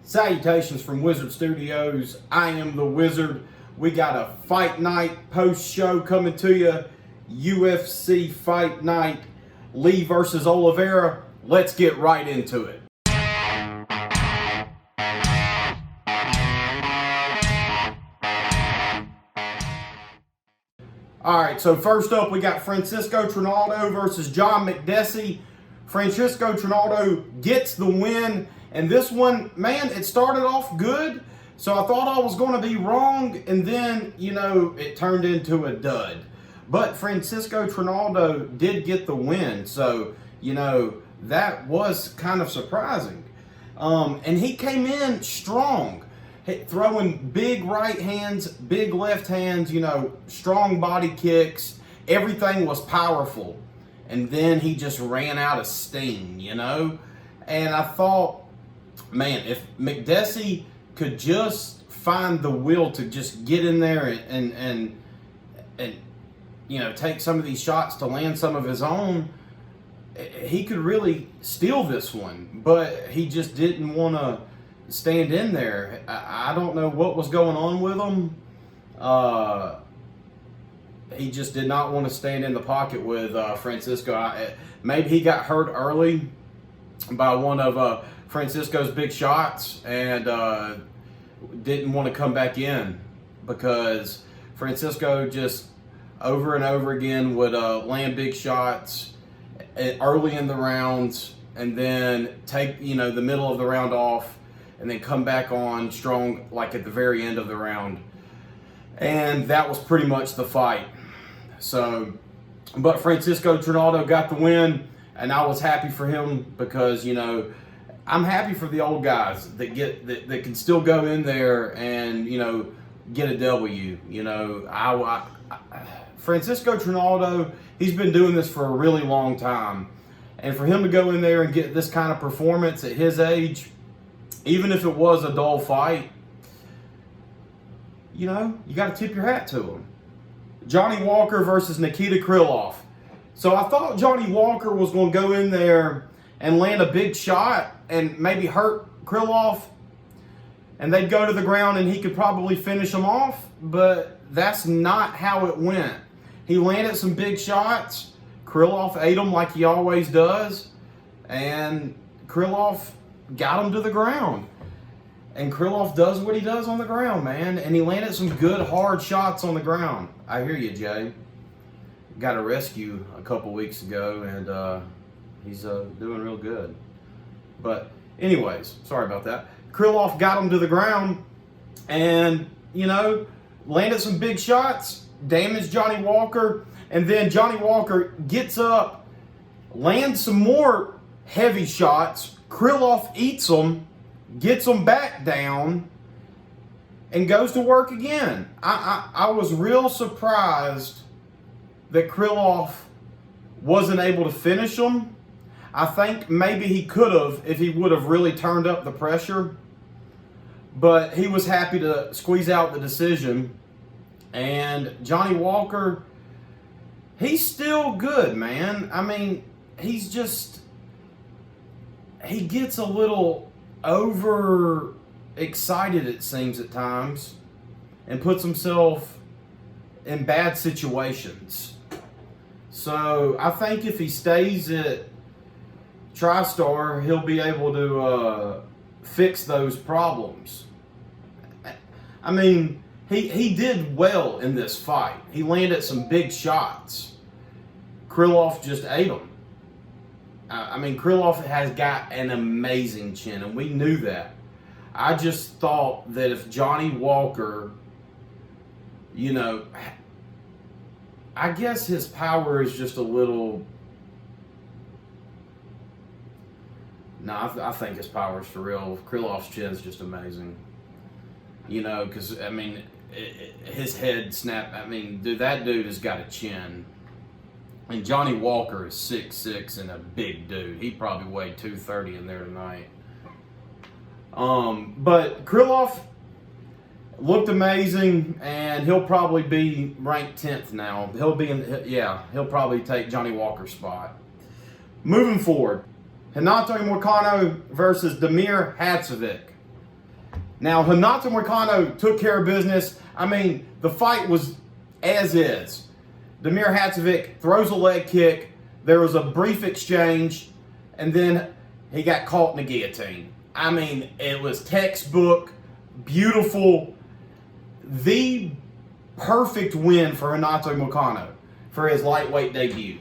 Salutations from Wizard Studios. I am the Wizard. We got a fight night post show coming to you. UFC fight night. Lee versus Oliveira. Let's get right into it. Alright, so first up we got Francisco Trinaldo versus John Makdessi. Francisco Trinaldo gets the win. And this one, man, it started off good. So I thought I was going to be wrong. And then, it turned into a dud. But Francisco Trinaldo did get the win. So, that was kind of surprising. And he came in strong. Throwing big right hands, big left hands, strong body kicks. Everything was powerful. And then he just ran out of steam, And I thought, man, if Makdessi could just find the will to just get in there and take some of these shots to land some of his own, he could really steal this one. But he just didn't want to stand in there. I don't know what was going on with him. He just did not want to stand in the pocket with Francisco. Maybe he got hurt early by one of Francisco's big shots and didn't want to come back in because Francisco just over and over again would land big shots early in the rounds and then take the middle of the round off and then come back on strong like at the very end of the round. And that was pretty much the fight. So, but Francisco Trinaldo got the win, and I was happy for him because, I'm happy for the old guys that can still go in there and, get a W. Francisco Trinaldo, he's been doing this for a really long time. And for him to go in there and get this kind of performance at his age, even if it was a dull fight, you got to tip your hat to him. Johnny Walker versus Nikita Krylov. So I thought Johnny Walker was going to go in there and land a big shot and maybe hurt Krylov, and they'd go to the ground and he could probably finish him off, but that's not how it went. He landed some big shots. Krylov ate them like he always does, and Krylov got him to the ground. And Krylov does what he does on the ground, man. And he landed some good, hard shots on the ground. I hear you, Jay. Got a rescue a couple weeks ago, and he's doing real good. But anyways, sorry about that. Krylov got him to the ground and, landed some big shots, damaged Johnny Walker. And then Johnny Walker gets up, lands some more heavy shots. Krylov eats them, gets them back down, and goes to work again. I was real surprised that Krylov wasn't able to finish him. I think maybe he could have if he would have really turned up the pressure. But he was happy to squeeze out the decision. And Johnny Walker, he's still good, man. I mean, he gets a little over excited, it seems, at times, and puts himself in bad situations. So I think if he stays at TriStar, he'll be able to fix those problems. I mean, he did well in this fight. He landed some big shots. Krylov just ate them. Krylov has got an amazing chin, and we knew that. I just thought that if Johnny Walker, I guess his power is just a little... No, I think his power is for real. Krylov's chin is just amazing. Because, his head snap. Dude, that dude has got a chin. And Johnny Walker is 6'6" and a big dude. He probably weighed 230 in there tonight. But Krylov looked amazing, and he'll probably be ranked 10th now. He'll probably take Johnny Walker's spot. Moving forward, Renato Moicano versus Damir Hadzovic. Now, Renato Moicano took care of business. I mean, the fight was as is. Damir Hatzovic throws a leg kick. There was a brief exchange, and then he got caught in the guillotine. I mean, it was textbook, beautiful, the perfect win for Renato Moicano for his lightweight debut.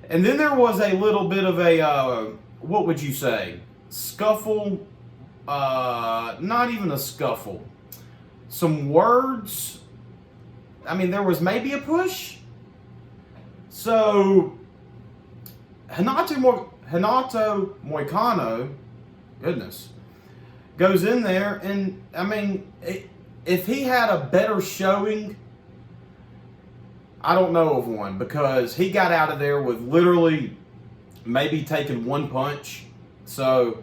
And then there was a little bit of a, what would you say, scuffle, not even a scuffle, some words. I mean, there was maybe a push. So, Renato Moicano, goodness, goes in there, and I mean, if he had a better showing, I don't know of one, because he got out of there with literally maybe taking one punch. So,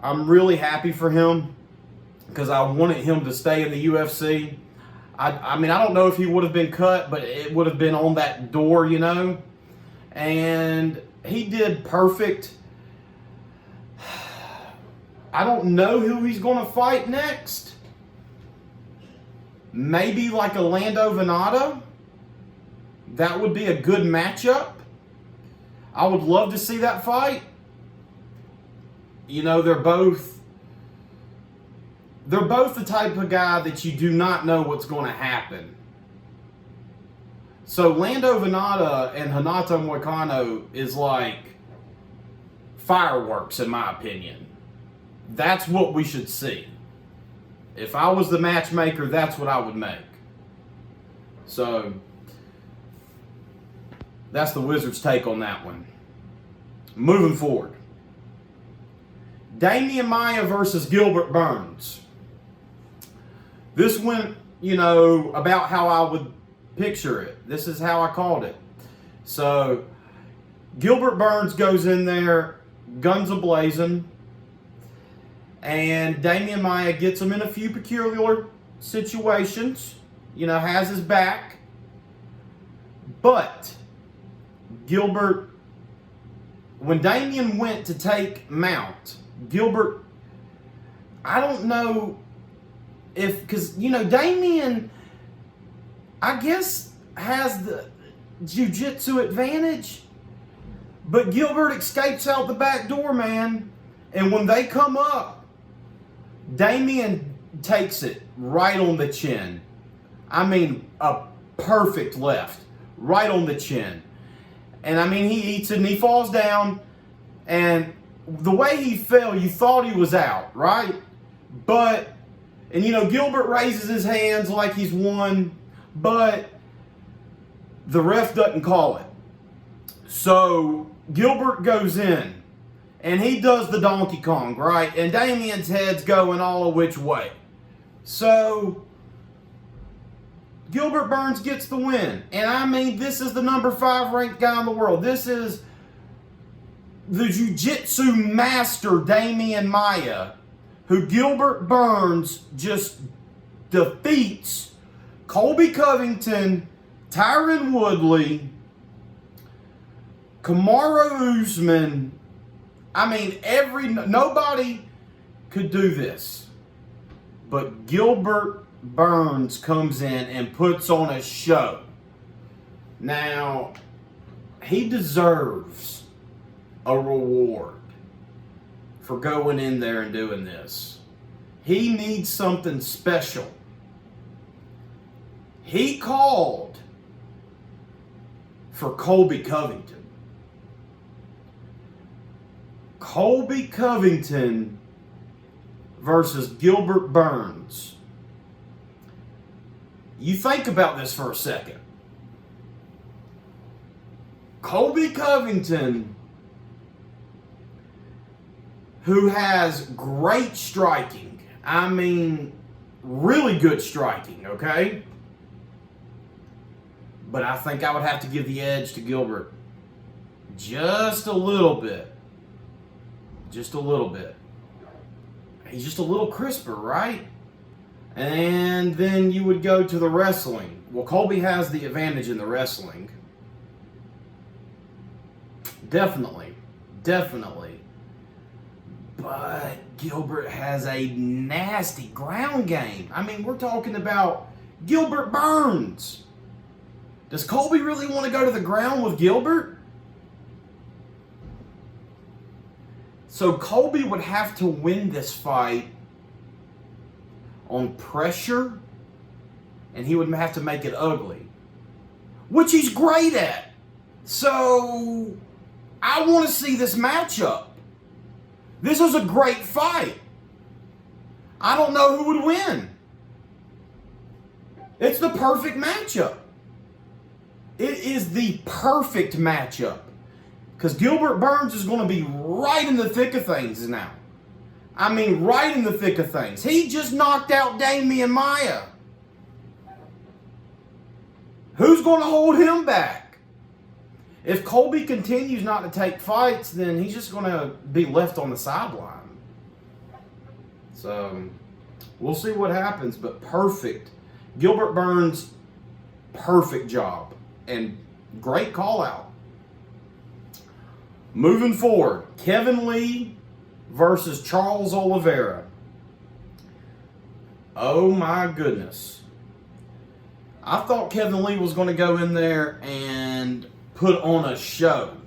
I'm really happy for him because I wanted him to stay in the UFC. I mean, I don't know if he would have been cut, but it would have been on that door, you know. And he did perfect. I don't know who he's going to fight next. Maybe like a Lando Venado. That would be a good matchup. I would love to see that fight. You know, they're both the type of guy that you do not know what's going to happen. So Lando Venado and Renato Moicano is like fireworks, in my opinion. That's what we should see. If I was the matchmaker, that's what I would make. So that's the Wizards' take on that one. Moving forward. Damian Maia versus Gilbert Burns. This went, you know, about how I would picture it. This is how I called it. So, Gilbert Burns goes in there, guns a-blazing, and Damian Maia gets him in a few peculiar situations, you know, has his back. But, Gilbert, when Damian went to take Mount, Gilbert, I don't know if, because, you know, Damian, I guess, has the jiu-jitsu advantage, but Gilbert escapes out the back door, man. And when they come up, Damian takes it right on the chin. I mean, a perfect left, right on the chin. And I mean, he eats it and he falls down, and the way he fell, you thought he was out, right? But, and you know, Gilbert raises his hands like he's won, but the ref doesn't call it. So, Gilbert goes in, and he does the Donkey Kong, right? And Damian's head's going all a which way. So, Gilbert Burns gets the win. And I mean, this is the number 5 ranked guy in the world. This is the jiu-jitsu master, Damian Maia, who Gilbert Burns just defeats Colby Covington, Tyron Woodley, Kamaru Usman. I mean, nobody could do this. But Gilbert Burns comes in and puts on a show. Now, he deserves a reward for going in there and doing this. He needs something special. He called for Colby Covington. Colby Covington versus Gilbert Burns. You think about this for a second. Colby Covington, who has great striking. I mean, really good striking, okay? But I think I would have to give the edge to Gilbert. Just a little bit. Just a little bit. He's just a little crisper, right? And then you would go to the wrestling. Well, Colby has the advantage in the wrestling. Definitely. Definitely. But Gilbert has a nasty ground game. I mean, we're talking about Gilbert Burns. Does Colby really want to go to the ground with Gilbert? So Colby would have to win this fight on pressure, and he would have to make it ugly, which he's great at. So I want to see this matchup. This was a great fight. I don't know who would win. It's the perfect matchup. It is the perfect matchup. Because Gilbert Burns is going to be right in the thick of things now. I mean, right in the thick of things. He just knocked out Damian Maia. Who's going to hold him back? If Colby continues not to take fights, then he's just going to be left on the sideline. So, we'll see what happens, but perfect. Gilbert Burns, perfect job. And great call out. Moving forward, Kevin Lee versus Charles Oliveira. Oh my goodness. I thought Kevin Lee was going to go in there and put on a show.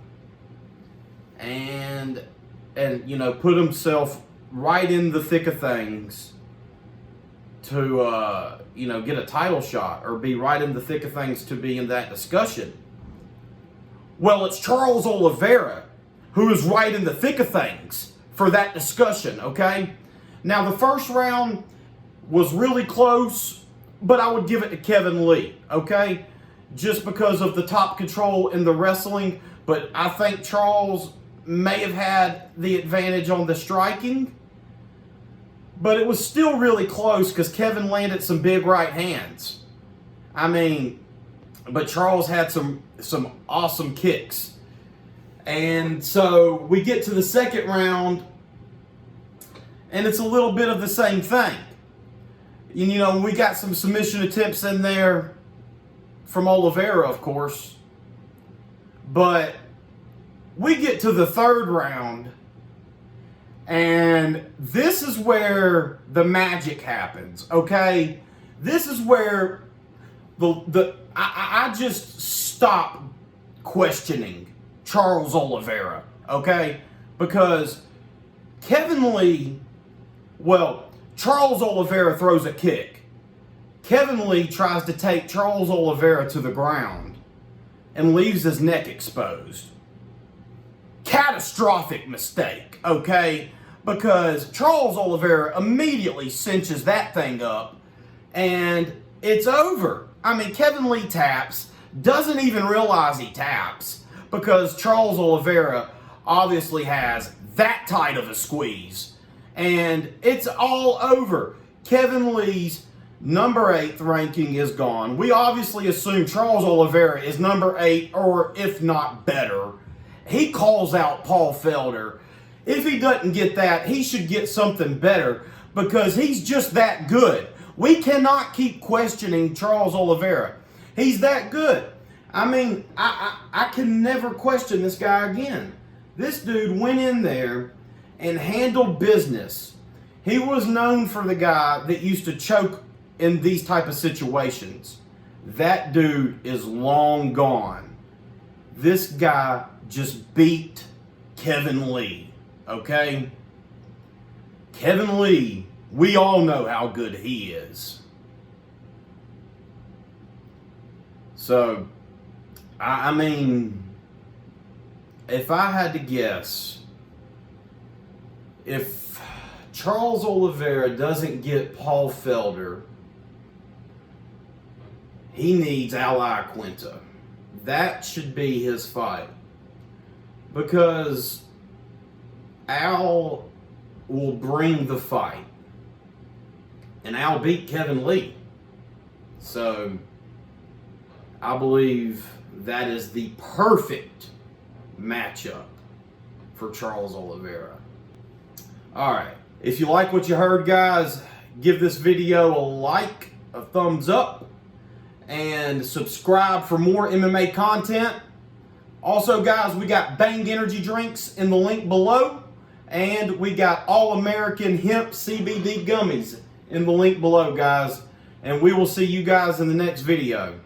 And you know, put himself right in the thick of things to, you know, get a title shot or be right in the thick of things to be in that discussion. Well, it's Charles Oliveira who is right in the thick of things for that discussion, okay? Now, the first round was really close, but I would give it to Kevin Lee, okay? Just because of the top control in the wrestling, but I think Charles may have had the advantage on the striking. But it was still really close because Kevin landed some big right hands. I mean, but Charles had some awesome kicks. And so we get to the second round, and it's a little bit of the same thing. You know, we got some submission attempts in there from Oliveira, of course. But we get to the third round, and this is where the magic happens, okay? This is where I just stop questioning Charles Oliveira, okay? Because Kevin Lee, well, Charles Oliveira throws a kick. Kevin Lee tries to take Charles Oliveira to the ground and leaves his neck exposed. Catastrophic mistake, okay? Because Charles Oliveira immediately cinches that thing up and it's over. I mean, Kevin Lee taps, doesn't even realize he taps because Charles Oliveira obviously has that tight of a squeeze. And it's all over. Kevin Lee's number 8 ranking is gone. We obviously assume Charles Oliveira is number 8 or if not better. He calls out Paul Felder. If he doesn't get that, he should get something better because he's just that good. We cannot keep questioning Charles Oliveira. He's that good. I mean, I can never question this guy again. This dude went in there and handled business. He was known for the guy that used to choke in these type of situations. That dude is long gone. This guy just beat Kevin Lee, okay? Kevin Lee, we all know how good he is. So, I mean, if I had to guess, if Charles Oliveira doesn't get Paul Felder, he needs Al Iaquinta. That should be his fight. Because Al will bring the fight. And Al beat Kevin Lee. So, I believe that is the perfect matchup for Charles Oliveira. Alright, if you like what you heard, guys, give this video a like, a thumbs up, and subscribe for more MMA content. Also, guys, we got Bang energy drinks in the link below. And we got All-American Hemp CBD Gummies in the link below, guys. And we will see you guys in the next video.